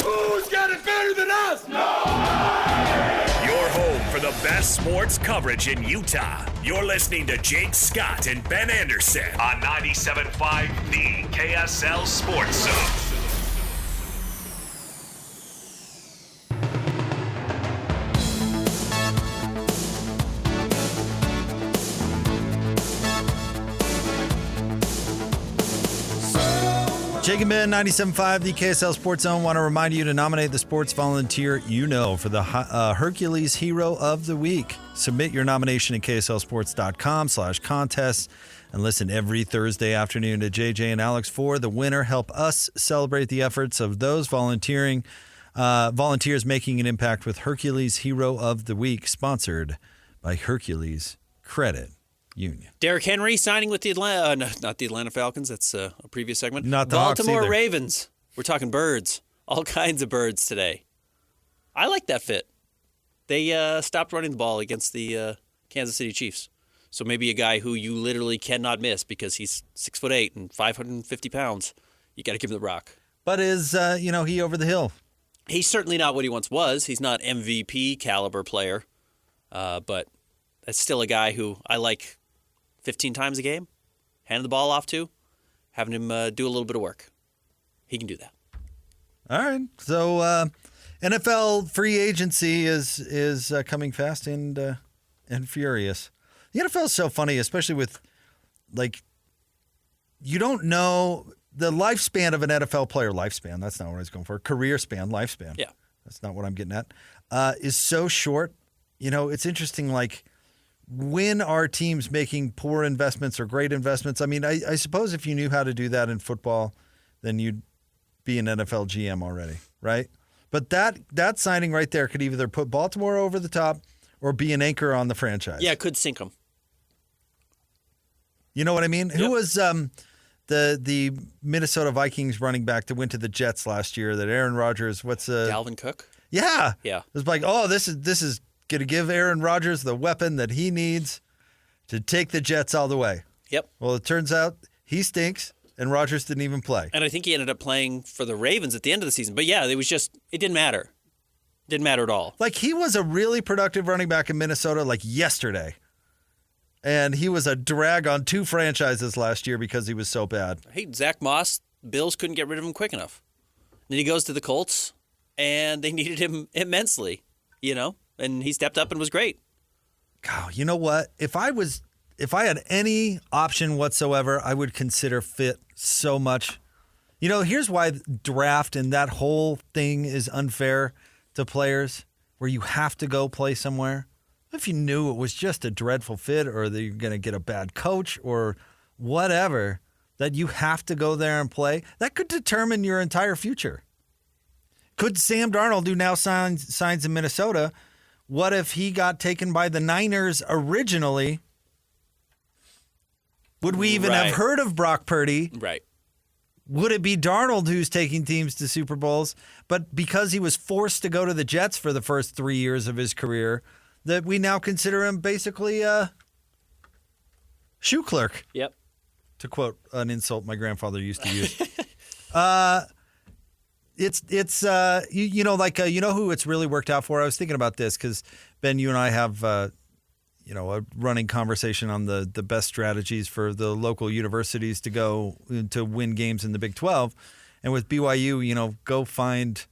Who's got it better than us? Your home for the best sports coverage in Utah. You're listening to Jake Scott and Ben Anderson on 97.5 The KSL Sports Zone. Jake and Ben, 97.5, the KSL Sports Zone. Want to remind you to nominate the sports volunteer you know for the Hercules Hero of the Week. Submit your nomination at kslsports.com/contest and listen every Thursday afternoon to JJ and Alex for the winner. Help us celebrate the efforts of those volunteers making an impact with Hercules Hero of the Week, sponsored by Hercules Credit Union. Derrick Henry signing with the not the Atlanta Falcons. That's a previous segment. Not the Baltimore Hawks either. Ravens. We're talking birds. All kinds of birds today. I like that fit. They stopped running the ball against the Kansas City Chiefs. So maybe a guy who you literally cannot miss because he's 6'8" and 550 pounds. You got to give him the rock. But is he over the hill? He's certainly not what he once was. He's not MVP caliber player, but that's still a guy who I like 15 times a game, handing the ball off to, having him do a little bit of work. He can do that. All right. So NFL free agency is coming fast and furious. The NFL is so funny, especially with, you don't know the lifespan of an NFL player. Lifespan, that's not what I was going for. Career span, lifespan. Yeah. That's not what I'm getting at. Is so short. It's interesting, when are teams making poor investments or great investments? I mean, I suppose if you knew how to do that in football, then you'd be an NFL GM already, right? But that signing right there could either put Baltimore over the top or be an anchor on the franchise. Yeah, it could sink them. You know what I mean? Yep. Who was the Minnesota Vikings running back that went to the Jets last year? That Aaron Rodgers, Dalvin Cook? Yeah. Yeah. It was like, this is going to give Aaron Rodgers the weapon that he needs to take the Jets all the way. Yep. Well, it turns out he stinks, and Rodgers didn't even play. And I think he ended up playing for the Ravens at the end of the season. But yeah, it didn't matter. Didn't matter at all. He was a really productive running back in Minnesota yesterday. And he was a drag on two franchises last year because he was so bad. Hey, Zach Moss, Bills couldn't get rid of him quick enough. Then he goes to the Colts, and they needed him immensely, and he stepped up and was great. God, you know what? If I had any option whatsoever, I would consider fit so much. Here's why draft and that whole thing is unfair to players, where you have to go play somewhere. If you knew it was just a dreadful fit or that you're going to get a bad coach or whatever, that you have to go there and play, that could determine your entire future. Could Sam Darnold, who now signs in Minnesota, what if he got taken by the Niners originally? Would we even have heard of Brock Purdy? Right. Would it be Darnold who's taking teams to Super Bowls? But because he was forced to go to the Jets for the first 3 years of his career, that we now consider him basically a shoe clerk. Yep. To quote an insult my grandfather used to use. You know who it's really worked out for? I was thinking about this because, Ben, you and I have a running conversation on the best strategies for the local universities to go to win games in the Big 12. And with BYU, go find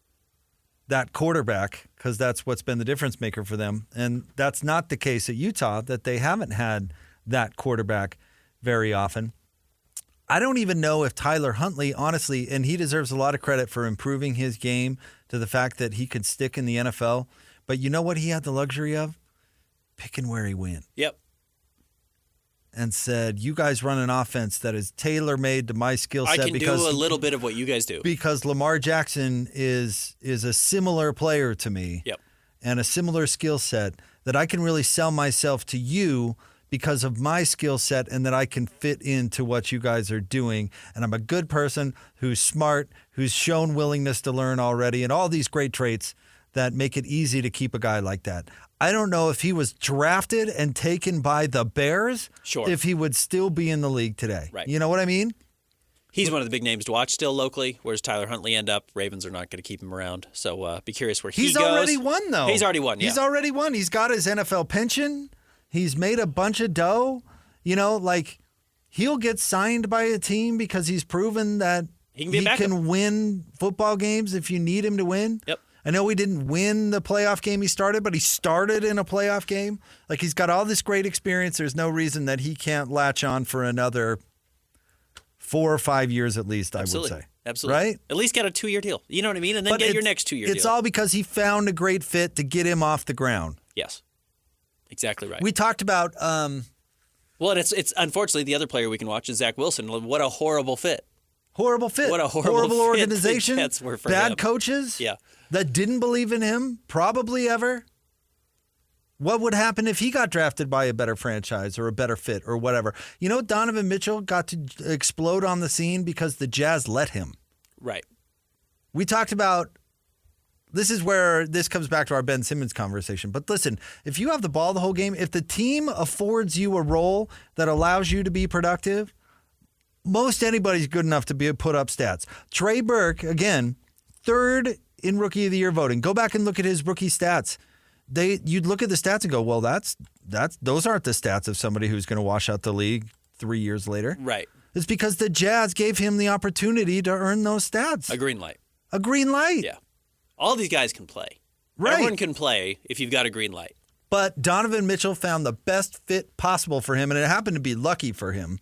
that quarterback because that's what's been the difference maker for them. And that's not the case at Utah, that they haven't had that quarterback very often. I don't even know if Tyler Huntley, honestly, and he deserves a lot of credit for improving his game to the fact that he could stick in the NFL. But you know what he had the luxury of? Picking where he went. Yep. And said, you guys run an offense that is tailor-made to my skill set. I can do a little bit of what you guys do. Because Lamar Jackson is a similar player to me. Yep. And a similar skill set that I can really sell myself to you because of my skill set and that I can fit into what you guys are doing. And I'm a good person who's smart, who's shown willingness to learn already, and all these great traits that make it easy to keep a guy like that. I don't know if he was drafted and taken by the Bears, sure, if he would still be in the league today. Right. You know what I mean? He's one of the big names to watch still locally. Where does Tyler Huntley end up? Ravens are not going to keep him around. So be curious where he goes. He's already won, though. He's already won, yeah. He's already won. He's got his NFL pension. He's made a bunch of dough. He'll get signed by a team because he's proven that he can win football games if you need him to win. Yep. I know he didn't win the playoff game he started, but he started in a playoff game. He's got all this great experience. There's no reason that he can't latch on for another 4 or 5 years at least, I would say. Absolutely. Right? At least get a 2-year deal. You know what I mean? And then get your next 2-year deal. It's all because he found a great fit to get him off the ground. Yes. Exactly right. We talked about... well, it's unfortunately the other player we can watch is Zach Wilson. What a horrible fit. Horrible fit. What a horrible fit organization. Bad him. coaches. Yeah. That didn't believe in him, probably ever. What would happen if he got drafted by a better franchise or a better fit or whatever? Donovan Mitchell got to explode on the scene because the Jazz let him. Right. We talked about, this is where this comes back to our Ben Simmons conversation. But listen, if you have the ball the whole game, if the team affords you a role that allows you to be productive, most anybody's good enough to put up stats. Trey Burke, again, third in Rookie of the Year voting. Go back and look at his rookie stats. You'd look at the stats and go, well, those aren't the stats of somebody who's going to wash out the league 3 years later. Right. It's because the Jazz gave him the opportunity to earn those stats. A green light. A green light. Yeah. All these guys can play. Right. Everyone can play if you've got a green light. But Donovan Mitchell found the best fit possible for him, and it happened to be lucky for him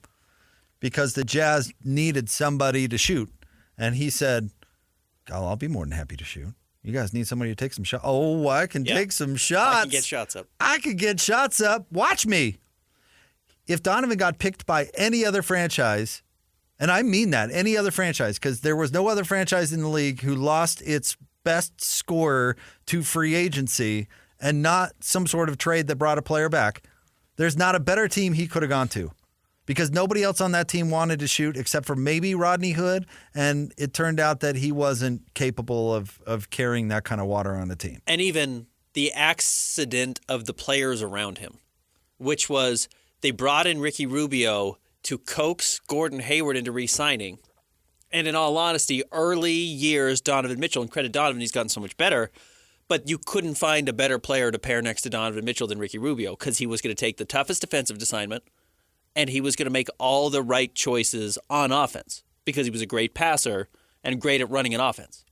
because the Jazz needed somebody to shoot. And he said, I'll be more than happy to shoot. You guys need somebody to take some shots. Oh, I can take some shots. I can get shots up. I can get shots up. Watch me. If Donovan got picked by any other franchise, and I mean that, any other franchise, because there was no other franchise in the league who lost its best scorer to free agency and not some sort of trade that brought a player back, there's not a better team he could have gone to. Because nobody else on that team wanted to shoot except for maybe Rodney Hood, and it turned out that he wasn't capable of carrying that kind of water on the team. And even the accident of the players around him, which was they brought in Ricky Rubio to coax Gordon Hayward into re-signing. And in all honesty, early years, Donovan Mitchell, and credit Donovan, he's gotten so much better, but you couldn't find a better player to pair next to Donovan Mitchell than Ricky Rubio because he was going to take the toughest defensive assignment, and he was going to make all the right choices on offense because he was a great passer and great at running an offense.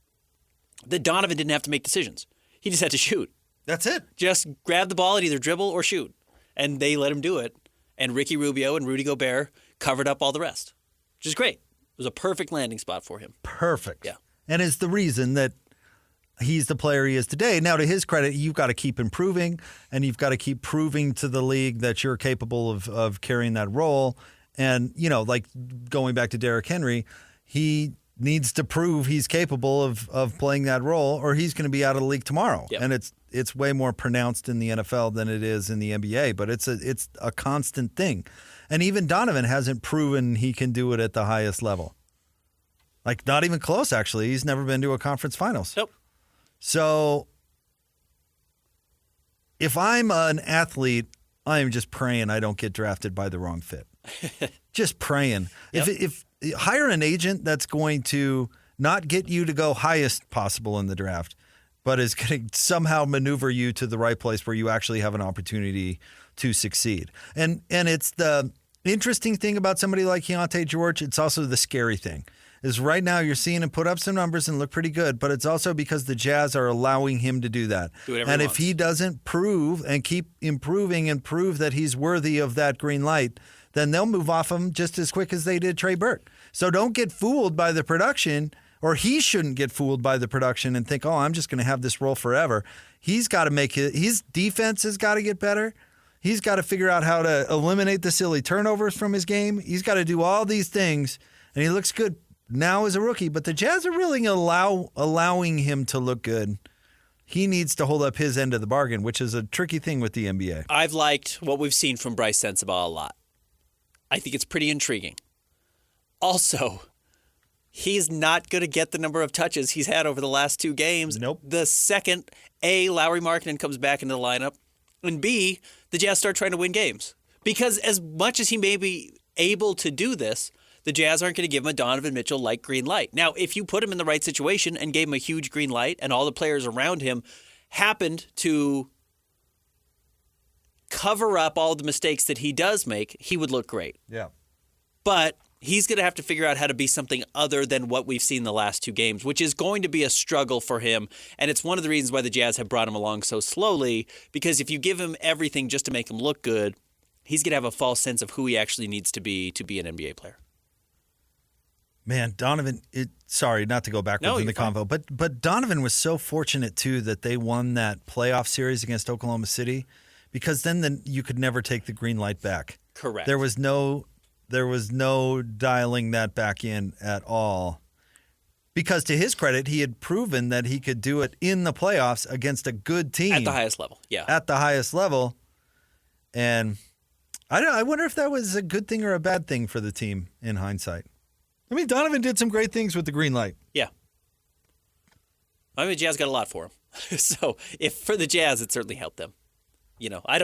That Donovan didn't have to make decisions. He just had to shoot. That's it. Just grab the ball and either dribble or shoot. And they let him do it. And Ricky Rubio and Rudy Gobert covered up all the rest, which is great. It was a perfect landing spot for him. Perfect. Yeah. And is the reason that he's the player he is today. Now, to his credit, you've got to keep improving, and you've got to keep proving to the league that you're capable of carrying that role. And, like going back to Derrick Henry, he needs to prove he's capable of playing that role, or he's going to be out of the league tomorrow. Yep. And it's way more pronounced in the NFL than it is in the NBA, but it's a constant thing. And even Donovan hasn't proven he can do it at the highest level. Like, not even close, actually. He's never been to a conference finals. Nope. So if I'm an athlete, I am just praying I don't get drafted by the wrong fit. Just praying. Yep. If hire an agent that's going to not get you to go highest possible in the draft, but is going to somehow maneuver you to the right place where you actually have an opportunity to succeed. And it's the interesting thing about somebody like Keontae George. It's also the scary thing. Is right now you're seeing him put up some numbers and look pretty good, but it's also because the Jazz are allowing him to do that. And if he doesn't prove and keep improving and prove that he's worthy of that green light, then they'll move off him just as quick as they did Trey Burke. So don't get fooled by the production, or he shouldn't get fooled by the production and think, oh, I'm just going to have this role forever. He's got to make it. His defense has got to get better. He's got to figure out how to eliminate the silly turnovers from his game. He's got to do all these things, and he looks good now as a rookie, but the Jazz are really allowing him to look good. He needs to hold up his end of the bargain, which is a tricky thing with the NBA. I've liked what we've seen from Bryce Sensabaugh a lot. I think it's pretty intriguing. Also, he's not going to get the number of touches he's had over the last 2 games. Nope. The second, A, Lauri Markkanen comes back into the lineup, and B, the Jazz start trying to win games. Because as much as he may be able to do this, the Jazz aren't going to give him a Donovan Mitchell-like green light. Now, if you put him in the right situation and gave him a huge green light and all the players around him happened to cover up all the mistakes that he does make, he would look great. Yeah. But he's going to have to figure out how to be something other than what we've seen the last 2 games, which is going to be a struggle for him. And it's one of the reasons why the Jazz have brought him along so slowly, because if you give him everything just to make him look good, he's going to have a false sense of who he actually needs to be an NBA player. Man, Donovan, sorry, not to go backwards in the convo, but Donovan was so fortunate, too, that they won that playoff series against Oklahoma City, because then you could never take the green light back. Correct. There was no dialing that back in at all. Because to his credit, he had proven that he could do it in the playoffs against a good team. At the highest level, yeah. At the highest level. And I wonder if that was a good thing or a bad thing for the team in hindsight. I mean, Donovan did some great things with the green light. Yeah. I mean, the Jazz got a lot for him. So if for the Jazz, it certainly helped them. You know, I've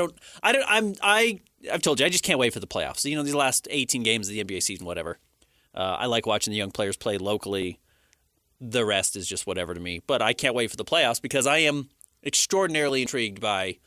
told you, I just can't wait for the playoffs. You know, these last 18 games of the NBA season, whatever. I like watching the young players play locally. The rest is just whatever to me. But I can't wait for the playoffs because I am extraordinarily intrigued by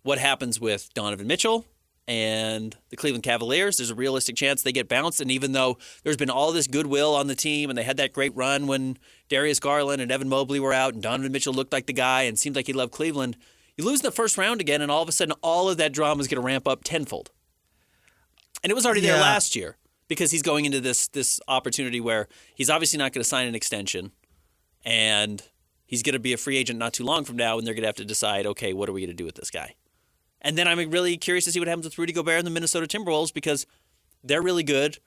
what happens with Donovan Mitchell and the Cleveland Cavaliers. There's a realistic chance they get bounced. And even though there's been all this goodwill on the team and they had that great run when Darius Garland and Evan Mobley were out and Donovan Mitchell looked like the guy and seemed like he loved Cleveland, you lose in the first round again, and all of a sudden, all of that drama is going to ramp up tenfold. And it was already there last year because he's going into this opportunity where he's obviously not going to sign an extension, and he's going to be a free agent not too long from now, and they're going to have to decide, okay, what are we going to do with this guy? And then I'm really curious to see what happens with Rudy Gobert and the Minnesota Timberwolves because they're really good.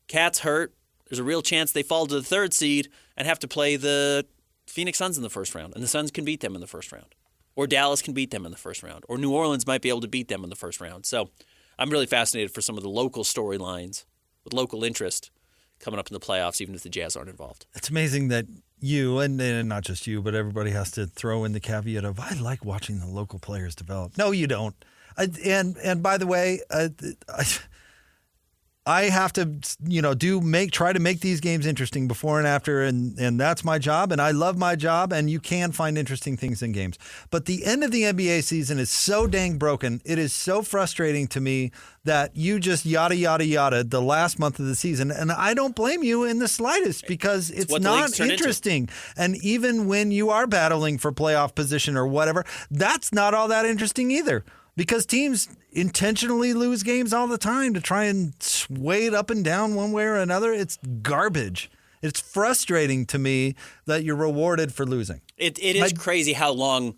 Cat's hurt. There's a real chance they fall to the 3rd seed and have to play the Phoenix Suns in the first round, and the Suns can beat them in the first round. Or Dallas can beat them in the first round. Or New Orleans might be able to beat them in the first round. So I'm really fascinated for some of the local storylines with local interest coming up in the playoffs, even if the Jazz aren't involved. It's amazing that you, and not just you, but everybody has to throw in the caveat of, I like watching the local players develop. No, you don't. And by the way, I have to, try to make these games interesting before and after, and that's my job, and I love my job, and you can find interesting things in games. But the end of the NBA season is so dang broken. It is so frustrating to me that you just yada, yada, yada the last month of the season, and I don't blame you in the slightest because it's not interesting. And even when you are battling for playoff position or whatever, that's not all that interesting either. Because teams intentionally lose games all the time to try and sway it up and down one way or another. It's garbage. It's frustrating to me that you're rewarded for losing. It is crazy how long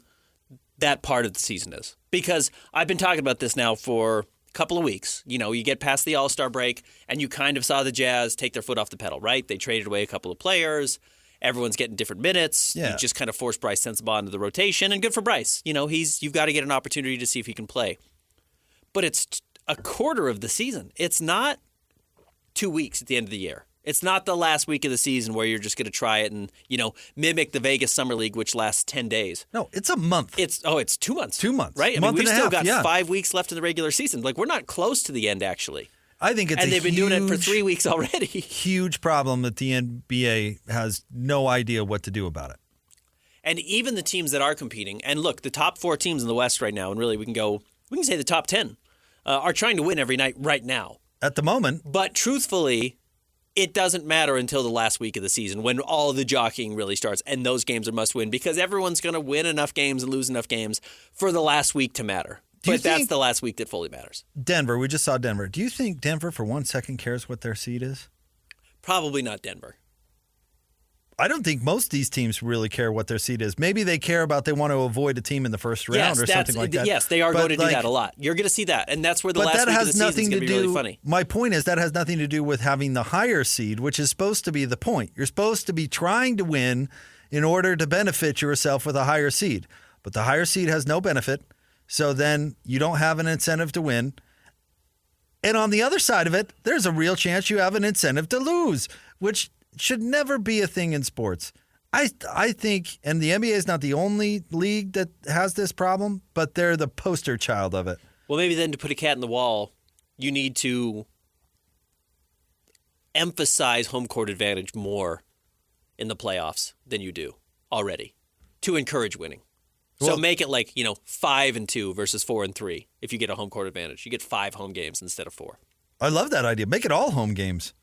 that part of the season is. Because I've been talking about this now for a couple of weeks. You know, you get past the All-Star break, and you kind of saw the Jazz take their foot off the pedal, right? They traded away a couple of players. Everyone's getting different minutes. Yeah. You just kind of force Bryce Sensabaugh into the rotation, and good for Bryce. You know, you've got to get an opportunity to see if he can play. But it's a quarter of the season. It's not 2 weeks at the end of the year. It's not the last week of the season where you're just going to try it and, mimic the Vegas Summer League, which lasts 10 days. No, it's a month. It's 2 months. 2 months. Right? I mean, Month we've and a still half, got 5 weeks left in the regular season. Like, we're not close to the end, actually. I think it's and they've been doing it for 3 weeks already. Huge problem that the NBA has no idea what to do about it. And even the teams that are competing, and look, the top 4 teams in the West right now, and really we can say the top 10, are trying to win every night right now. At the moment. But truthfully, it doesn't matter until the last week of the season when all the jockeying really starts, and those games are must win because everyone's going to win enough games and lose enough games for the last week to matter. But that's the last week that fully matters. Denver, we just saw Denver. Do you think Denver for 1 second cares what their seed is? Probably not Denver. I don't think most of these teams really care what their seed is. Maybe they care about they want to avoid a team in the first round or something like that. Yes, they are going to do that a lot. You're going to see that, and that's where the last week of the season is going to be really funny. My point is that has nothing to do with having the higher seed, which is supposed to be the point. You're supposed to be trying to win in order to benefit yourself with a higher seed. But the higher seed has no benefit, so then you don't have an incentive to win. And on the other side of it, there's a real chance you have an incentive to lose, which should never be a thing in sports. I think, and the NBA is not the only league that has this problem, but they're the poster child of it. Well, maybe then to put a cat in the wall, you need to emphasize home court advantage more in the playoffs than you do already to encourage winning. So make it 5-2 versus 4-3 if you get a home court advantage. You get 5 home games instead of 4. I love that idea. Make it all home games.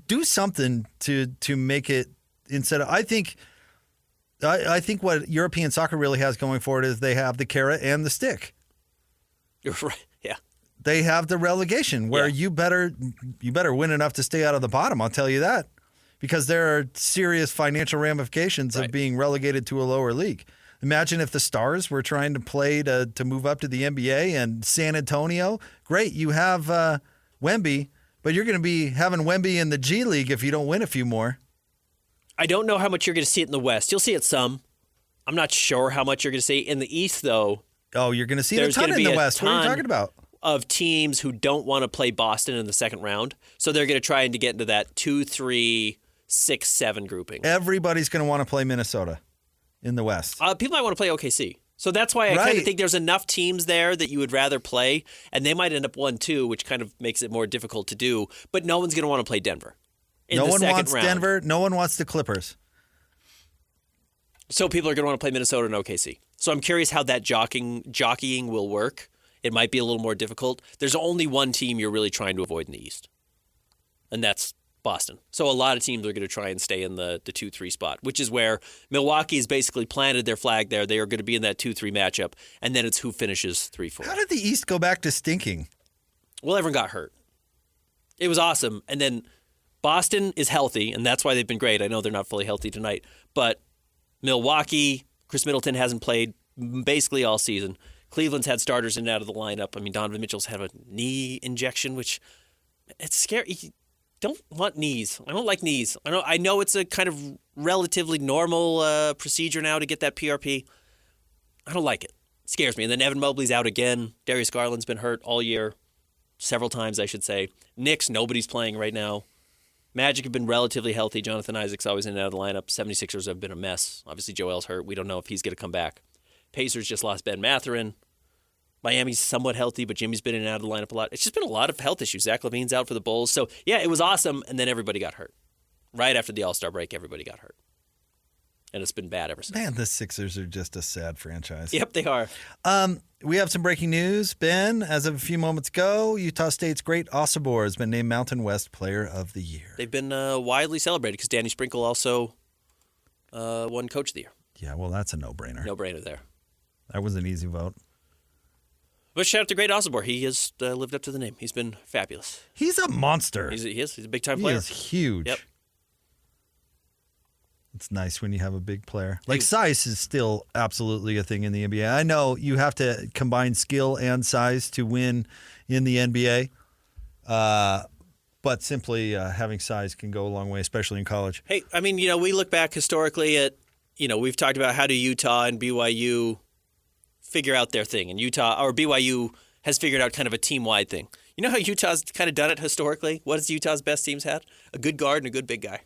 Do something to make it instead of. I think what European soccer really has going for it is they have the carrot and the stick. You're right. Yeah. They have the relegation where you better win enough to stay out of the bottom. I'll tell you that, because there are serious financial ramifications of being relegated to a lower league. Imagine if the Stars were trying to play to move up to the NBA and San Antonio. Great, you have Wemby, but you're going to be having Wemby in the G League if you don't win a few more. I don't know how much you're going to see it in the West. You'll see it some. I'm not sure how much you're going to see in the East, though. Oh, you're going to see it a ton in the West. What are you talking about? Of teams who don't want to play Boston in the second round, so they're going to try to get into that 2, 3, 6, 7 grouping. Everybody's going to want to play Minnesota in the West. People might want to play OKC. So that's why I kind of think there's enough teams there that you would rather play, and they might end up 1-2, which kind of makes it more difficult to do. But no one's going to want to play Denver in the second round. No one wants Denver. No one wants the Clippers. So people are going to want to play Minnesota and OKC. So I'm curious how that jockeying will work. It might be a little more difficult. There's only one team you're really trying to avoid in the East, and that's Boston. So a lot of teams are going to try and stay in the 2-3 spot, which is where Milwaukee has basically planted their flag there. They are going to be in that 2-3 matchup, and then it's who finishes 3-4. How did the East go back to stinking? Well, everyone got hurt. It was awesome. And then Boston is healthy, and that's why they've been great. I know they're not fully healthy tonight, but Milwaukee, Chris Middleton hasn't played basically all season. Cleveland's had starters in and out of the lineup. I mean, Donovan Mitchell's had a knee injection, which it's scary. Don't want knees. I don't like knees. I know it's a kind of relatively normal procedure now to get that PRP. I don't like it. It scares me. And then Evan Mobley's out again. Darius Garland's been hurt all year. Several times, I should say. Knicks, nobody's playing right now. Magic have been relatively healthy. Jonathan Isaac's always in and out of the lineup. 76ers have been a mess. Obviously, Joel's hurt. We don't know if he's going to come back. Pacers just lost Ben Mathurin. Miami's somewhat healthy, but Jimmy's been in and out of the lineup a lot. It's just been a lot of health issues. Zach LaVine's out for the Bulls. So, yeah, it was awesome, and then everybody got hurt. Right after the All-Star break, everybody got hurt. And it's been bad ever since. Man, the Sixers are just a sad franchise. Yep, they are. We have some breaking news. Ben, as of a few moments ago, Utah State's great Osobor has been named Mountain West Player of the Year. They've been widely celebrated because Danny Sprinkle also won Coach of the Year. Yeah, well, that's a no-brainer. No-brainer there. That was an easy vote. But shout out to great Osobor. He has lived up to the name. He's been fabulous. He's a monster. He is. He's a big-time player. He is huge. Yep. It's nice when you have a big player. Like, size is still absolutely a thing in the NBA. I know you have to combine skill and size to win in the NBA, but simply having size can go a long way, especially in college. Hey, I mean, we look back historically at, we've talked about how do Utah and BYU figure out their thing. And Utah, or BYU, has figured out kind of a team-wide thing. You know how Utah's kind of done it historically? What has Utah's best teams had? A good guard and a good big guy.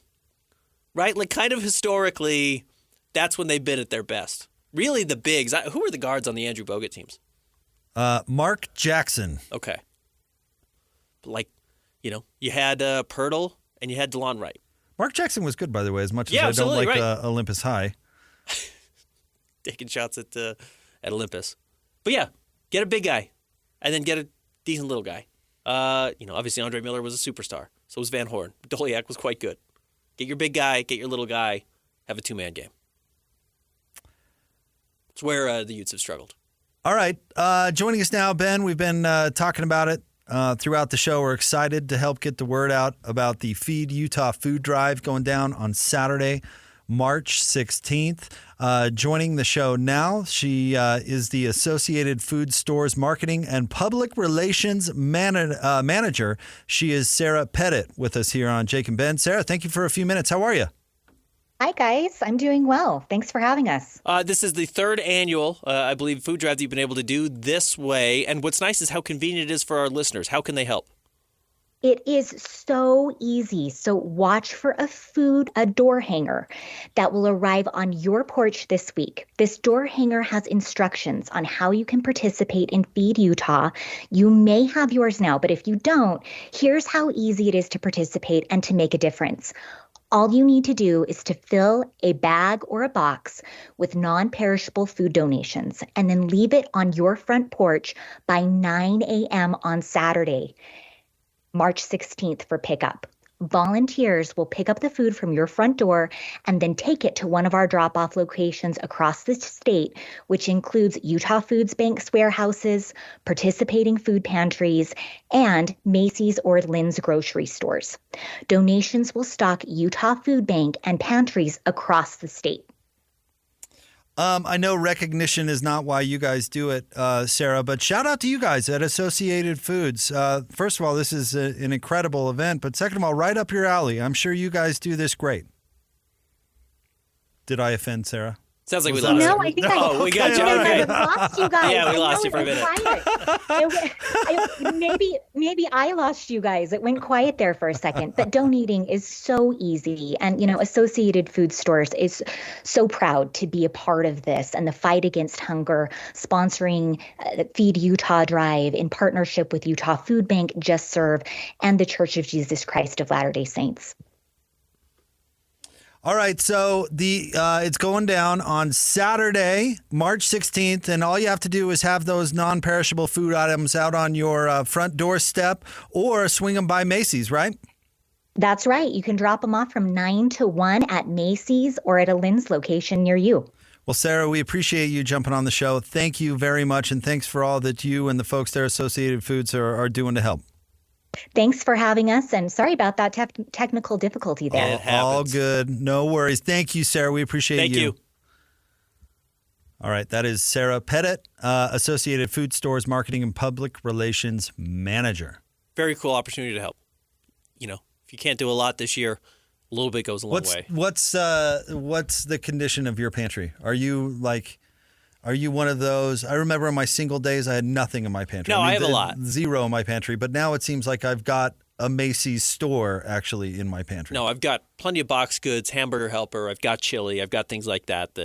Right? Like, kind of historically, that's when they've been at their best. Really, the bigs. Who were the guards on the Andrew Bogut teams? Mark Jackson. Okay. Like, you had Pirtle and you had DeLon Wright. Mark Jackson was good, by the way, as much as I don't like Olympus High. Taking shots at Olympus. But yeah, get a big guy and then get a decent little guy. Obviously Andre Miller was a superstar. So was Van Horn. Doliak was quite good. Get your big guy, get your little guy, have a two-man game. It's where the Utes have struggled. All right. Joining us now, Ben, we've been talking about it throughout the show. We're excited to help get the word out about the Feed Utah food drive going down on Saturday, March 16th. Joining the show now, she is the Associated Food Stores Marketing and Public Relations Manager. She is Sarah Pettit with us here on Jake and Ben. Sarah, thank you for a few minutes. How are you? Hi, guys. I'm doing well. Thanks for having us. This is the third annual, I believe, food drive that you've been able to do this way. And what's nice is how convenient it is for our listeners. How can they help? It is so easy. So watch for a door hanger that will arrive on your porch this week. This door hanger has instructions on how you can participate in Feed Utah. You may have yours now, but if you don't, here's how easy it is to participate and to make a difference. All you need to do is to fill a bag or a box with non-perishable food donations and then leave it on your front porch by 9 a.m. on Saturday, March 16th for pickup. Volunteers will pick up the food from your front door and then take it to one of our drop-off locations across the state, which includes Utah Foods Bank's warehouses, participating food pantries, and Macy's or Lynn's grocery stores. Donations will stock Utah Food Bank and pantries across the state. I know recognition is not why you guys do it, Sarah, but shout out to you guys at Associated Foods. First of all, this is an incredible event, but second of all, right up your alley. I'm sure you guys do this great. Did I offend Sarah? Sounds like we lost you. No, I think we got you. I Okay. lost you guys. Yeah, we lost you for a minute. Maybe I lost you guys. It went quiet there for a second. But donating is so easy. And, Associated Food Stores is so proud to be a part of this and the fight against hunger, sponsoring Feed Utah Drive in partnership with Utah Food Bank, Just Serve, and the Church of Jesus Christ of Latter-day Saints. All right, so it's going down on Saturday, March 16th, and all you have to do is have those non-perishable food items out on your front doorstep or swing them by Macy's, right? That's right. You can drop them off from 9 to 1 at Macy's or at a Lynn's location near you. Well, Sarah, we appreciate you jumping on the show. Thank you very much, and thanks for all that you and the folks there at Associated Foods are doing to help. Thanks for having us, and sorry about that technical difficulty there. It happens. All good. No worries. Thank you, Sarah. We appreciate Thank you. All right. That is Sarah Pettit, Associated Food Stores Marketing and Public Relations Manager. Very cool opportunity to help. If you can't do a lot this year, a little bit goes a long way. What's the condition of your pantry? Are you one of those? I remember in my single days, I had nothing in my pantry. No, I have a lot. Zero in my pantry. But now it seems like I've got a Macy's store actually in my pantry. No, I've got plenty of box goods, hamburger helper. I've got chili. I've got things like that,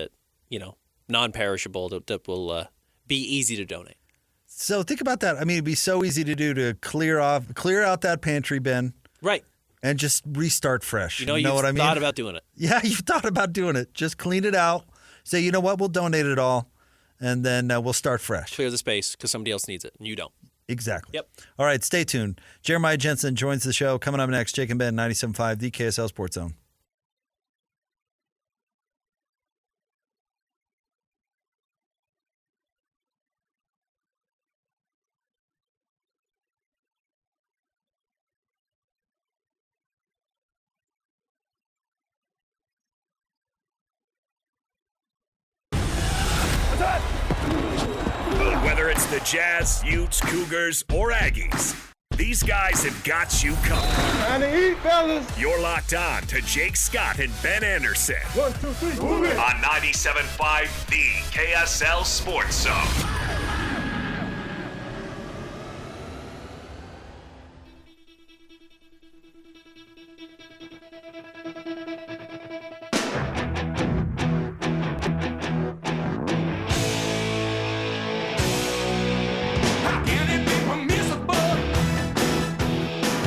non-perishable that will be easy to donate. So think about that. I mean, it'd be so easy to do to clear out that pantry bin. Right. And just restart fresh. You've what I mean? thought about doing it. Yeah, you've thought about doing it. Just clean it out. Say, you know what? We'll donate it all. And then we'll start fresh. Clear the space because somebody else needs it and you don't. Exactly. Yep. All right, stay tuned. Jeremiah Jensen joins the show. Coming up next, Jake and Ben, 97.5, the KSL Sports Zone. Whether it's the Jazz, Utes, Cougars, or Aggies, these guys have got you covered. Time to eat, fellas. You're locked on to Jake Scott and Ben Anderson 1, 2, 3, move it. on 97.5 The KSL Sports Zone.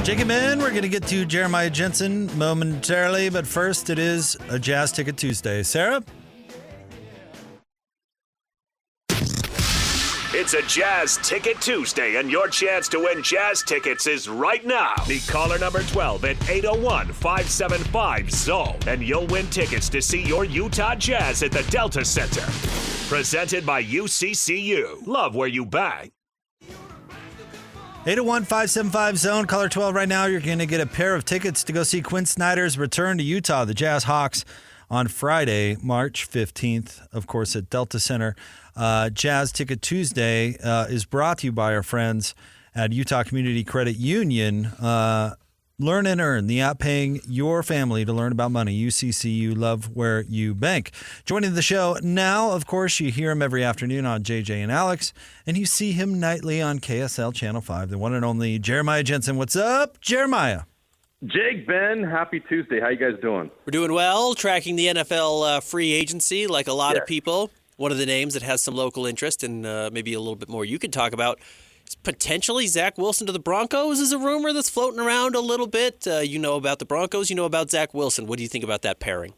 Jake and Ben, we're going to get to Jeremiah Jensen momentarily, but first it is a Jazz Ticket Tuesday. Sarah? It's a Jazz Ticket Tuesday, and your chance to win Jazz tickets is right now. Be caller number 12 at 801-575-ZONE, and you'll win tickets to see your Utah Jazz at the Delta Center. Presented by UCCU. Love where you bang. 801-575-ZONE, caller 12 right now. You're going to get a pair of tickets to go see Quinn Snyder's return to Utah, the Jazz Hawks, on Friday, March 15th, of course, at Delta Center. Jazz Ticket Tuesday is brought to you by our friends at Utah Community Credit Union. Learn and Earn, the app paying your family to learn about money. UCCU, love where you bank. Joining the show now, of course, you hear him every afternoon on JJ and Alex, and you see him nightly on KSL Channel 5, the one and only Jeremiah Jensen. What's up, Jeremiah? Jake, Ben, happy Tuesday. How you guys doing? We're doing well, tracking the NFL free agency like a lot of people. One of the names that has some local interest and maybe a little bit more you could talk about is potentially Zach Wilson to the Broncos is a rumor that's floating around a little bit. You know about the Broncos, you know about Zach Wilson. What do you think about that pairing?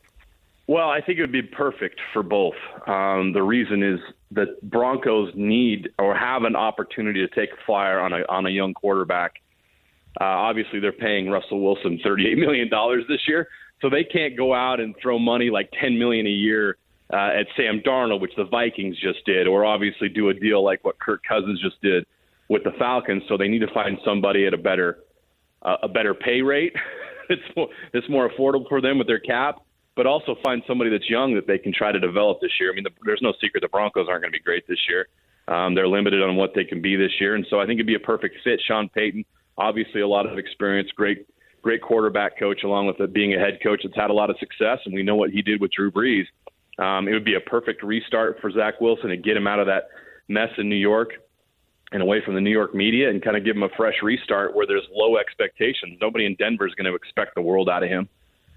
Well, I think it would be perfect for both. The reason is that Broncos need or have an opportunity to take a flyer on a young quarterback. Obviously, they're paying Russell Wilson $38 million this year, so they can't go out and throw money like $10 million a year at Sam Darnold, which the Vikings just did, or obviously do a deal like what Kirk Cousins just did with the Falcons. So they need to find somebody at a better pay rate. It's more affordable for them with their cap, but also find somebody that's young that they can try to develop this year. I mean, there's no secret the Broncos aren't going to be great this year. They're limited on what they can be this year, and so I think it'd be a perfect fit. Sean Payton, obviously a lot of experience, great quarterback coach, along with it being a head coach that's had a lot of success, and we know what he did with Drew Brees. It would be a perfect restart for Zach Wilson to get him out of that mess in New York and away from the New York media and kind of give him a fresh restart where there's low expectations. Nobody in Denver is going to expect the world out of him.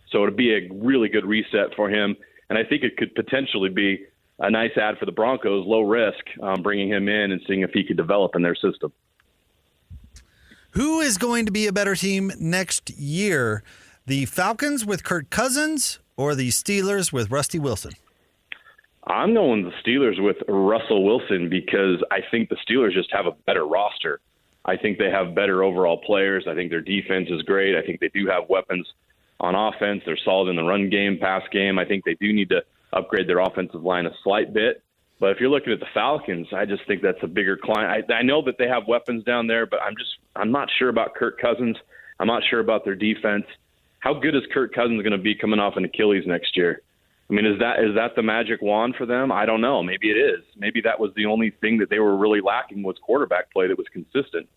So it would be a really good reset for him. And I think it could potentially be a nice add for the Broncos, low risk, bringing him in and seeing if he could develop in their system. Who is going to be a better team next year? The Falcons with Kirk Cousins or the Steelers with Rusty Wilson? I'm going the Steelers with Russell Wilson because I think the Steelers just have a better roster. I think they have better overall players. I think their defense is great. I think they do have weapons on offense. They're solid in the run game, pass game. I think they do need to upgrade their offensive line a slight bit. But if you're looking at the Falcons, I just think that's a bigger client. I know that they have weapons down there, but I'm not sure about Kirk Cousins. I'm not sure about their defense. How good is Kirk Cousins going to be coming off an Achilles next year? I mean, is that the magic wand for them? I don't know. Maybe it is. Maybe that was the only thing that they were really lacking was quarterback play that was consistent.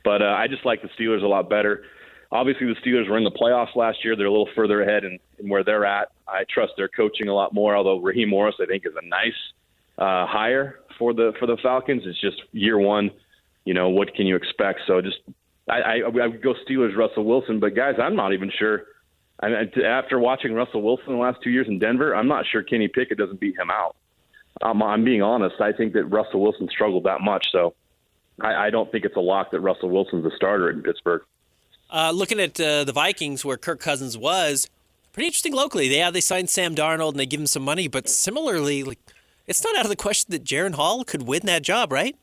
But I just like the Steelers a lot better. Obviously, the Steelers were in the playoffs last year. They're a little further ahead in where they're at. I trust their coaching a lot more, although Raheem Morris, I think, is a nice hire for the Falcons. It's just year one. You know, what can you expect? So just I would go Steelers, Russell Wilson. But, guys, I'm not even sure. After watching Russell Wilson the last 2 years in Denver, I'm not sure Kenny Pickett doesn't beat him out. I'm being honest. I think that Russell Wilson struggled that much. So I don't think it's a lock that Russell Wilson's a starter in Pittsburgh. Looking at the Vikings, where Kirk Cousins was, pretty interesting locally. They signed Sam Darnold and they give him some money, but similarly, it's not out of the question that Jaron Hall could win that job, right?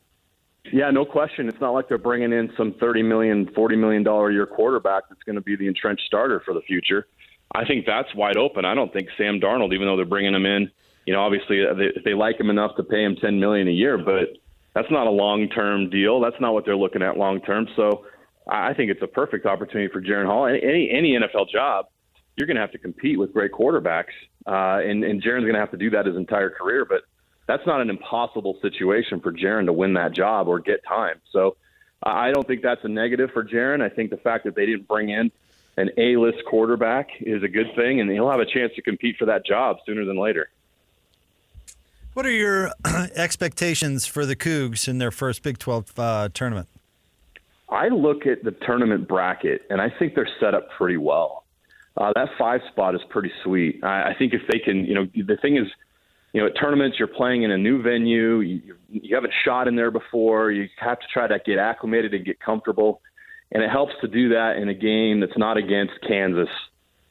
Yeah, no question. It's not like they're bringing in some $30 million, $40 million a year quarterback that's going to be the entrenched starter for the future. I think that's wide open. I don't think Sam Darnold, even though they're bringing him in, obviously they like him enough to pay him $10 million a year, but that's not a long-term deal. That's not what they're looking at long-term. So I think it's a perfect opportunity for Jaron Hall. Any NFL job, you're going to have to compete with great quarterbacks, and Jaron's going to have to do that his entire career. But that's not an impossible situation for Jaron to win that job or get time. So I don't think that's a negative for Jaron. I think the fact that they didn't bring in an A-list quarterback is a good thing, and he'll have a chance to compete for that job sooner than later. What are your expectations for the Cougs in their first Big 12 tournament? I look at the tournament bracket, and I think they're set up pretty well. That 5 spot is pretty sweet. I think if they can, the thing is, at tournaments, you're playing in a new venue. You haven't shot in there before. You have to try to get acclimated and get comfortable. And it helps to do that in a game that's not against Kansas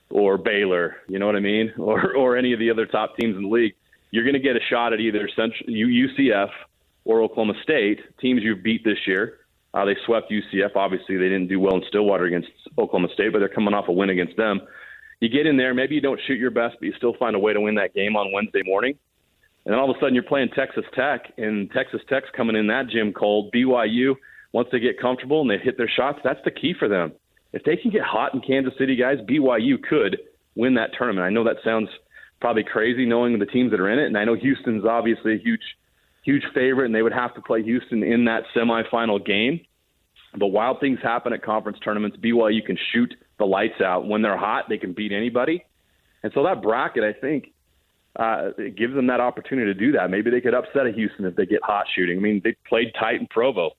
or Baylor, you know what I mean, or any of the other top teams in the league. You're going to get a shot at either UCF or Oklahoma State, teams you've beat this year. They swept UCF. Obviously, they didn't do well in Stillwater against Oklahoma State, but they're coming off a win against them. You get in there, maybe you don't shoot your best, but you still find a way to win that game on Wednesday morning. And then all of a sudden you're playing Texas Tech, and Texas Tech's coming in that gym cold. BYU, once they get comfortable and they hit their shots, that's the key for them. If they can get hot in Kansas City, guys, BYU could win that tournament. I know that sounds probably crazy knowing the teams that are in it, and I know Houston's obviously a huge favorite, and they would have to play Houston in that semifinal game. But wild things happen at conference tournaments. BYU can shoot the lights out. When they're hot, they can beat anybody. And so that bracket, I think, it gives them that opportunity to do that. Maybe they could upset a Houston if they get hot shooting. I mean, they played tight in Provo.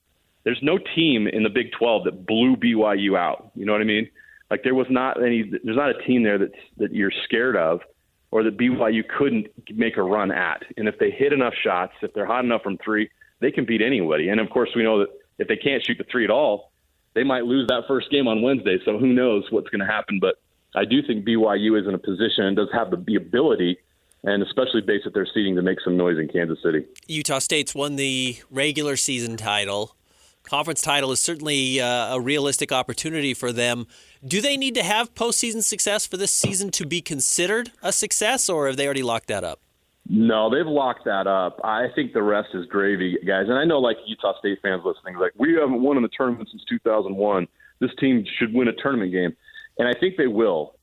There's no team in the Big 12 that blew BYU out. You know what I mean? Like there's not a team there that you're scared of or that BYU couldn't make a run at. And if they hit enough shots, if they're hot enough from three, they can beat anybody. And of course, we know that if they can't shoot the three at all, they might lose that first game on Wednesday. So who knows what's going to happen. But I do think BYU is in a position and does have the ability, and especially based at their seeding, to make some noise in Kansas City. Utah State's won the regular season title. Conference title is certainly a realistic opportunity for them. Do they need to have postseason success for this season to be considered a success, or have they already locked that up? No, they've locked that up. I think the rest is gravy, guys. And I know, like, Utah State fans listening, like, we haven't won in the tournament since 2001. This team should win a tournament game. And I think they will.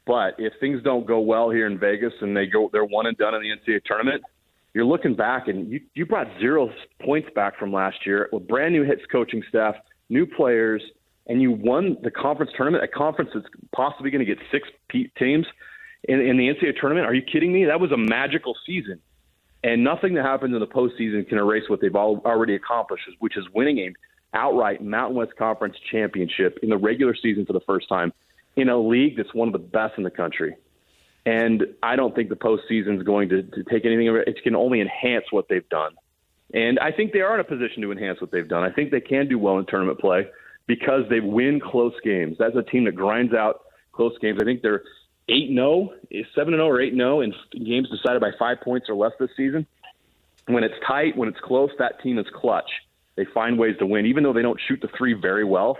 But if things don't go well here in Vegas and they're one and done in the NCAA tournament, you're looking back and you brought 0 points back from last year with brand new hits coaching staff, new players, and you won the conference tournament, a conference that's possibly going to get 6 teams in the NCAA tournament. Are you kidding me? That was a magical season. And nothing that happens in the postseason can erase what they've already accomplished, which is winning an outright Mountain West Conference championship in the regular season for the first time in a league that's one of the best in the country. And I don't think the postseason is going to take anything. It can only enhance what they've done. And I think they are in a position to enhance what they've done. I think they can do well in tournament play because they win close games. That's a team that grinds out close games. I think they're 8-0, 7-0 or 8-0 in games decided by 5 points or less this season. When it's tight, when it's close, that team is clutch. They find ways to win. Even though they don't shoot the three very well,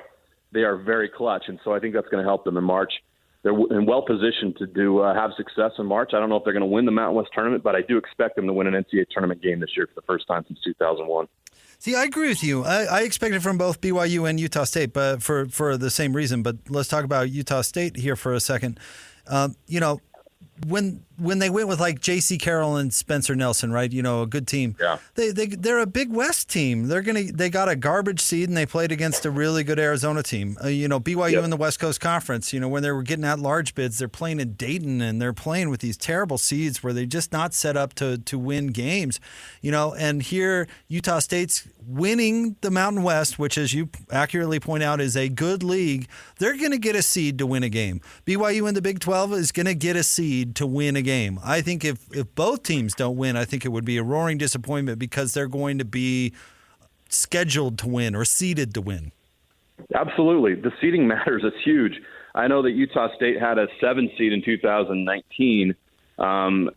they are very clutch. And so I think that's going to help them in March. They're in well positioned to have success in March. I don't know if they're going to win the Mountain West tournament, but I do expect them to win an NCAA tournament game this year for the first time since 2001. See, I agree with you. I expect it from both BYU and Utah State, but for the same reason. But let's talk about Utah State here for a second. When they went with like J.C. Carroll and Spencer Nelson, right? You know, a good team. Yeah. They're a Big West team. They got a garbage seed and they played against a really good Arizona team. BYU in the West Coast Conference. When they were getting at large bids, they're playing in Dayton and they're playing with these terrible seeds where they're just not set up to win games. And here Utah State's winning the Mountain West, which, as you accurately point out, is a good league. They're going to get a seed to win a game. BYU in the Big 12 is going to get a seed to win a game. I think if both teams don't win, I think it would be a roaring disappointment because they're going to be scheduled to win or seeded to win. Absolutely. The seeding matters. It's huge. I know that Utah State had a 7 seed in 2019, and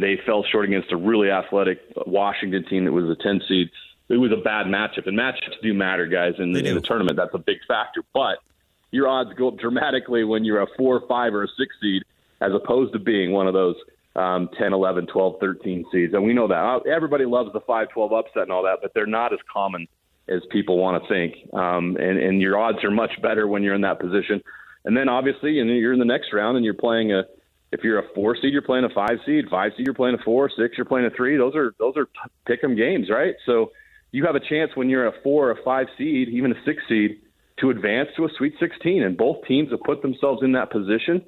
they fell short against a really athletic Washington team that was a 10 seed. It was a bad matchup, and matchups do matter, guys, in the tournament. That's a big factor. But your odds go up dramatically when you're a 4, 5, or a 6 seed as opposed to being one of those 10, 11, 12, 13 seeds. And we know that. Everybody loves the 5-12 upset and all that, but they're not as common as people want to think. And your odds are much better when you're in that position. And then, obviously, you're in the next round and you're playing if you're a 4 seed, you're playing a 5 seed. 5 seed, you're playing a 4. 6, you're playing a 3. Those are pick 'em games, right? So you have a chance when you're a 4 or a 5 seed, even a 6 seed, to advance to a Sweet 16. And both teams have put themselves in that position.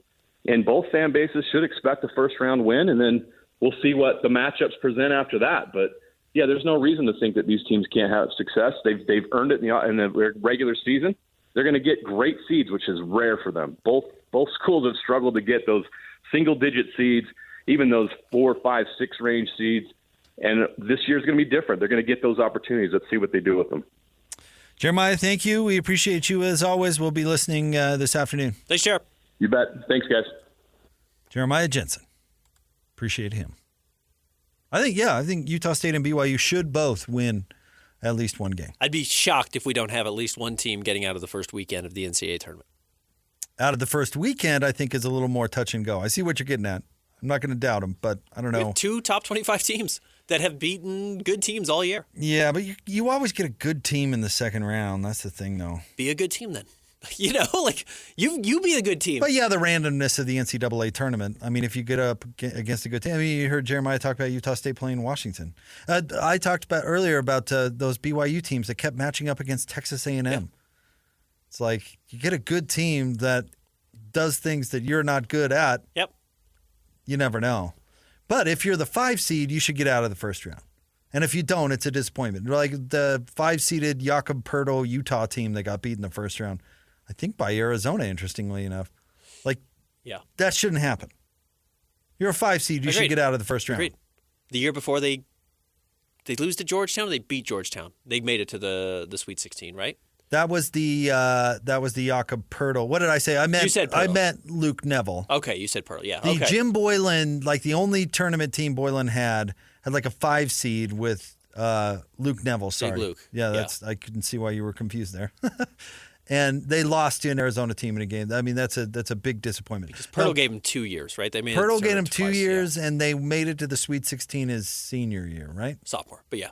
And both fan bases should expect a first-round win, and then we'll see what the matchups present after that. But, yeah, there's no reason to think that these teams can't have success. They've earned it in the regular season. They're going to get great seeds, which is rare for them. Both schools have struggled to get those single-digit seeds, even those 4, 5, 6 range seeds. And this year's going to be different. They're going to get those opportunities. Let's see what they do with them. Jeremiah, thank you. We appreciate you as always. We'll be listening this afternoon. Thanks, Sheriff. You bet. Thanks, guys. Jeremiah Jensen. Appreciate him. I think Utah State and BYU should both win at least one game. I'd be shocked if we don't have at least one team getting out of the first weekend of the NCAA tournament. Out of the first weekend, I think, is a little more touch and go. I see what you're getting at. I'm not going to doubt them, but I don't know. We have 2 top 25 teams that have beaten good teams all year. Yeah, but you always get a good team in the second round. That's the thing, though. Be a good team then. You be a good team. But yeah, the randomness of the NCAA tournament. I mean, if you get up against a good team, you heard Jeremiah talk about Utah State playing Washington. I talked about earlier about those BYU teams that kept matching up against Texas A&M. Yeah. It's like you get a good team that does things that you're not good at, Yep. you never know. But if you're the 5 seed, you should get out of the first round. And if you don't, it's a disappointment. Like the 5-seeded Jakob Pertl Utah team that got beat in the first round, I think by Arizona, interestingly enough. Like, Yeah. that shouldn't happen. You're a 5 seed, you should Agreed. get out of the first round. Agreed. The year before they lose to Georgetown, or they beat Georgetown. They made it to the Sweet 16, right? That was the Jakob Pertl. What did I say? You said Pertl. I meant Luke Neville. Okay, you said Pearl. Yeah. The Okay. Jim Boylan, like the only tournament team Boylan had like a 5 seed with Luke Neville. Sorry, Luke. Yeah, that's I couldn't see why you were confused there. And they lost to an Arizona team in a game. I mean, that's a big disappointment. Pearl gave him 2 years, right? They made Pertl it gave him 2 twice, years, and they made it to the Sweet 16 his senior year, right? Sophomore, but yeah,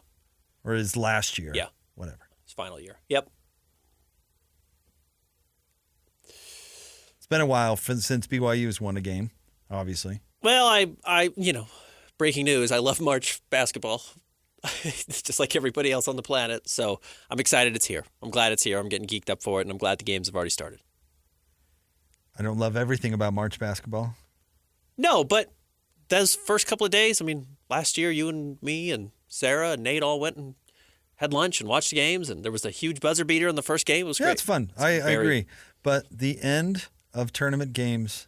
Or his last year. Yeah. Whatever. his final year. Yep. It's been a while since BYU's won a game, obviously. Well, I breaking news. I love March basketball. It's just like everybody else on the planet. So I'm excited it's here. I'm glad it's here. I'm getting geeked up for it, and I'm glad the games have already started. I don't love everything about March basketball. No, but those first couple of days, I mean, last year you and me and Sarah and Nate all went and had lunch and watched the games, and there was a huge buzzer beater in the first game. It was great. Yeah, it's fun. I agree. But the end of tournament games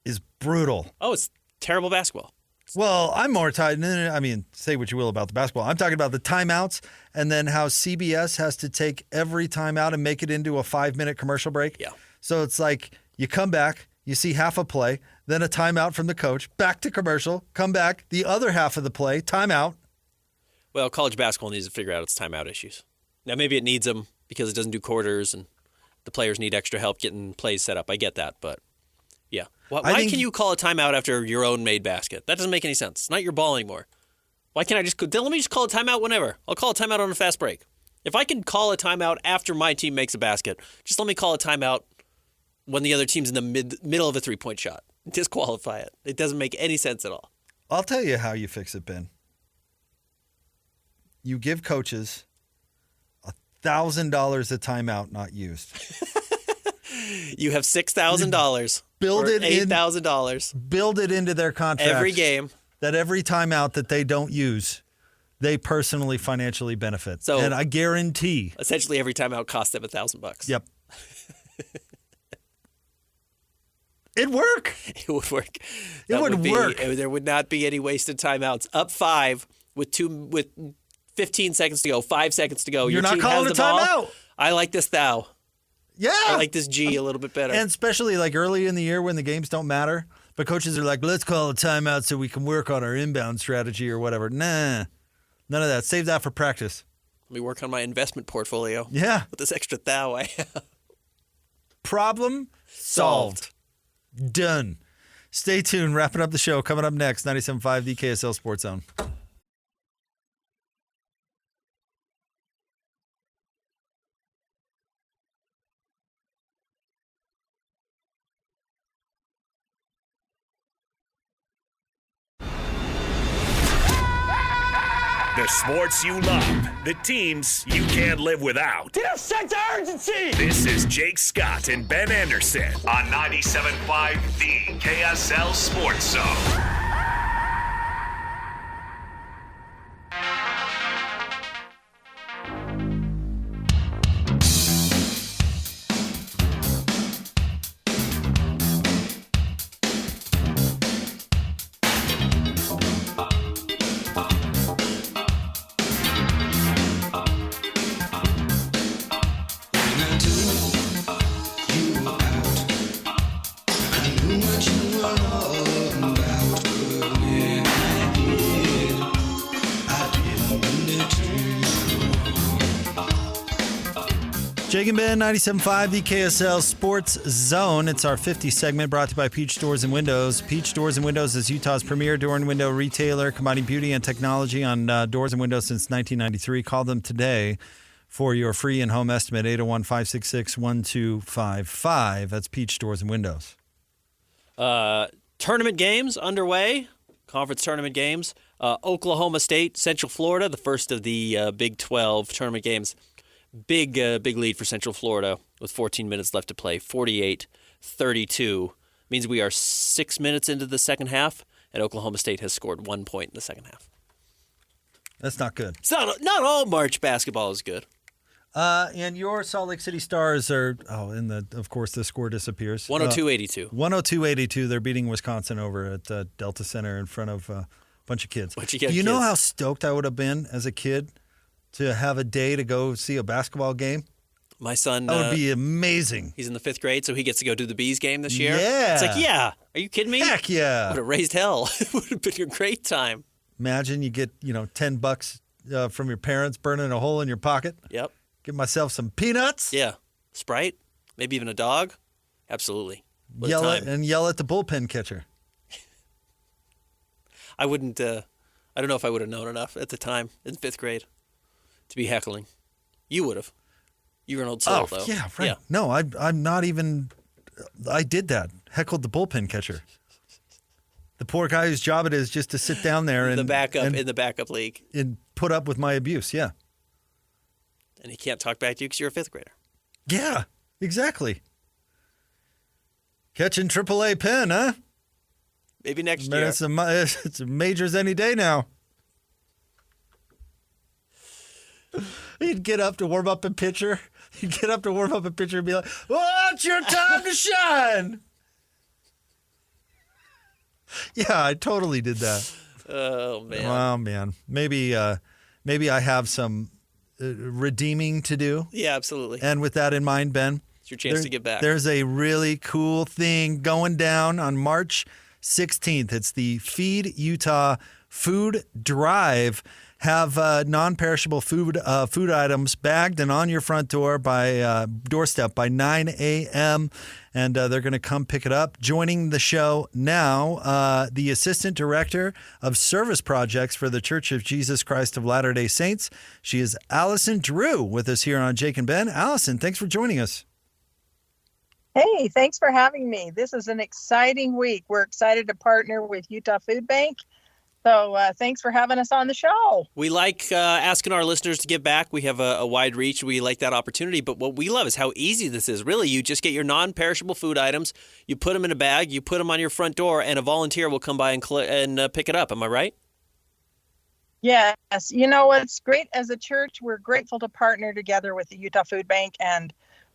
is brutal. Oh, it's terrible basketball. Well, I'm more tied. I mean, say what you will about the basketball. I'm talking about the timeouts and then how CBS has to take every timeout and make it into a 5-minute commercial break. Yeah. So it's like you come back, you see half a play, then a timeout from the coach, back to commercial, come back, the other half of the play, timeout. Well, college basketball needs to figure out its timeout issues. Now, maybe it needs them because it doesn't do quarters and the players need extra help getting plays set up. I get that, but yeah. Why can you call a timeout after your own made basket? That doesn't make any sense. It's not your ball anymore. Why can't I just let me just call a timeout whenever? I'll call a timeout on a fast break. If I can call a timeout after my team makes a basket, just let me call a timeout when the other team's in the middle of a three-point shot. Disqualify it. It doesn't make any sense at all. I'll tell you how you fix it, Ben. You give coaches $1,000 a timeout not used. You have $6,000. Build it in $8,000 Build it into their contract every game. that every timeout that they don't use, they personally financially benefit. So- and I guarantee. Essentially, every timeout costs them $1,000. Yep. It'd work. It would work. It would work. There would not be any wasted timeouts. Up 5 with 15 seconds to go, 5 seconds to go. You're Your not team calling has a the ball. timeout. I like this thou. Yeah. I like this G a little bit better. And especially like early in the year when the games don't matter, but coaches are like, let's call a timeout so we can work on our inbound strategy or whatever. Nah, none of that. Save that for practice. Let me work on my investment portfolio. Yeah. With this extra thou I have. Problem solved. Done. Stay tuned. Wrapping up the show. Coming up next, 97.5 the KSL Sports Zone. The sports you love, the teams you can't live without. Get a sense of urgency! This is Jake Scott and Ben Anderson on 97.5 The KSL Sports Zone. Jake and Ben, 97.5 the KSL Sports Zone. It's our 50 segment brought to you by Peach Doors and Windows. Peach Doors and Windows is Utah's premier door and window retailer, combining beauty and technology on doors and windows since 1993. Call them today for your free in-home estimate, 801-566-1255. That's Peach Doors and Windows. Tournament games underway. Conference tournament games. Oklahoma State, Central Florida, the first of the Big 12 tournament games. Big lead for Central Florida with 14 minutes left to play, 48-37. 32. Means we are 6 minutes into the second half, and Oklahoma State has scored 1 point in the second half. That's not good. It's not all March basketball is good. And your Salt Lake City Stars are, of course, the score disappears. 102-82. 102-82. They're beating Wisconsin over at Delta Center in front of a bunch of kids. Bunch of Do you kids. know how stoked I would have been as a kid to have a day to go see a basketball game? My son, That would be amazing. he's in the 5th grade, so he gets to go do the Bees game this year. Yeah. It's like, yeah. Are you kidding me? Heck yeah. Would have raised hell. It would have been a great time. Imagine you get, $10 from your parents burning a hole in your pocket. Yep. Get myself some peanuts. Yeah. Sprite, maybe even a dog. Absolutely. What a Yell time. yell at the bullpen catcher. I wouldn't, I don't know if I would have known enough at the time in 5th grade to be heckling. You would have. You were an old soul, though. Yeah, right. Yeah. No, I'm not even. I did that. Heckled the bullpen catcher. The poor guy whose job it is just to sit down there In and the backup league. and put up with my abuse. Yeah. And he can't talk back to you because you're a 5th grader. Yeah. Exactly. Catching AAA pen, huh? Maybe next Man, year. it's a majors any day now. He'd get up to warm up a pitcher. He'd get up to warm up a pitcher and be like, "Oh, it's your time to shine." Yeah, I totally did that. Oh, man. Oh man, maybe I have some redeeming to do. Yeah, absolutely. And with that in mind, Ben, It's your chance to get back. There's a really cool thing going down on March 16th. It's the Feed Utah Food Drive. Have non-perishable food items bagged and on your front door by doorstep by 9 a.m. And they're going to come pick it up. Joining the show now, the Assistant Director of Service Projects for the Church of Jesus Christ of Latter-day Saints. She is Allison Drew with us here on Jake and Ben. Allison, thanks for joining us. Hey, thanks for having me. This is an exciting week. We're excited to partner with Utah Food Bank. So thanks for having us on the show. We like asking our listeners to give back. We have a wide reach. We like that opportunity. But what we love is how easy this is. Really, you just get your non-perishable food items. You put them in a bag. You put them on your front door, and a volunteer will come by and pick it up. Am I right? Yes. You know what's great as a church, we're grateful to partner together with the Utah Food Bank, and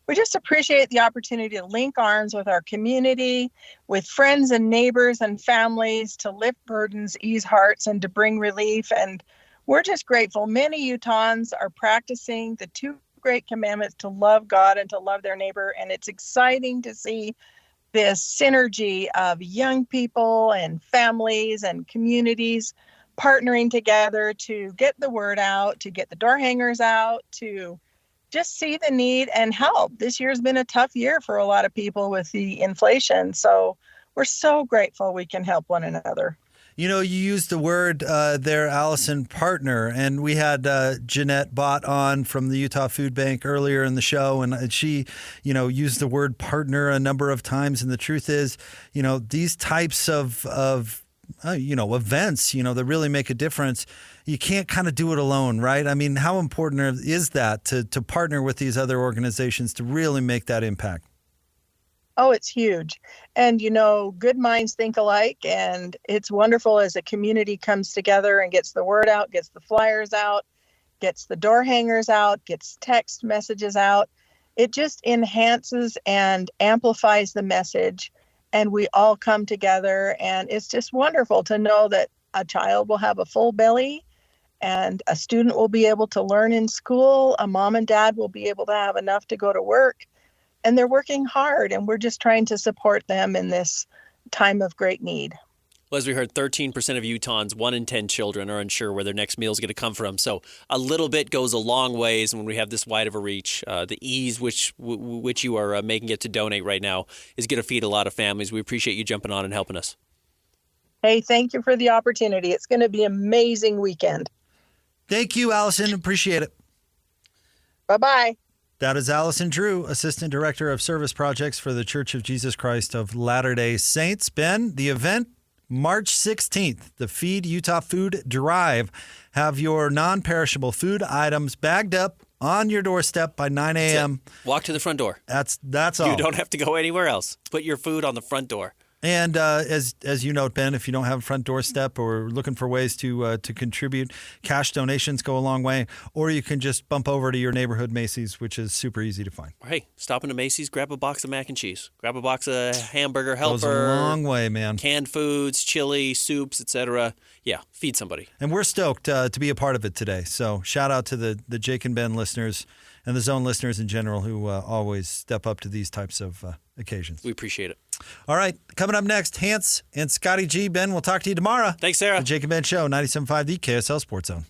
we just appreciate the opportunity to link arms with our community, with friends and neighbors and families to lift burdens, ease hearts, and to bring relief. And we're just grateful. Many Utahns are practicing the 2 great commandments to love God and to love their neighbor. And it's exciting to see this synergy of young people and families and communities partnering together to get the word out, to get the door hangers out, to just see the need and help. This year's been a tough year for a lot of people with the inflation. So we're so grateful we can help one another. You know, you used the word there, Allison, partner, and we had Jeanette Bott on from the Utah Food Bank earlier in the show, and she, used the word partner a number of times. And the truth is, these types of events, that really make a difference. You can't kind of do it alone, right? I mean, how important is that to partner with these other organizations to really make that impact? Oh, it's huge. And, good minds think alike. And it's wonderful as a community comes together and gets the word out, gets the flyers out, gets the door hangers out, gets text messages out. It just enhances and amplifies the message. And we all come together. And it's just wonderful to know that a child will have a full belly and a student will be able to learn in school. A mom and dad will be able to have enough to go to work. And they're working hard, and we're just trying to support them in this time of great need. Well, as we heard, 13% of Utahns, 1 in 10 children, are unsure where their next meal is going to come from. So a little bit goes a long ways when we have this wide of a reach. The ease which you are making it to donate right now is going to feed a lot of families. We appreciate you jumping on and helping us. Hey, thank you for the opportunity. It's going to be an amazing weekend. Thank you, Allison. Appreciate it. Bye-bye. That is Allison Drew, Assistant Director of Service Projects for the Church of Jesus Christ of Latter-day Saints. Ben, the event, March 16th, the Feed Utah Food Drive. Have your non-perishable food items bagged up on your doorstep by 9 a.m. Walk to the front door. That's all. You don't have to go anywhere else. Put your food on the front door. And as you note, Ben, if you don't have a front doorstep or looking for ways to contribute, cash donations go a long way. Or you can just bump over to your neighborhood Macy's, which is super easy to find. Hey, stop into Macy's, grab a box of mac and cheese. Grab a box of hamburger helper. Goes a long way, man. Canned foods, chili, soups, etc. Yeah, feed somebody. And we're stoked to be a part of it today. So shout out to the Jake and Ben listeners and the Zone listeners in general who always step up to these types of occasions. We appreciate it. All right, coming up next, Hans and Scotty G. Ben, we'll talk to you tomorrow. Thanks, Sarah. The Jake and Ben Show, 97.5 The KSL Sports Zone.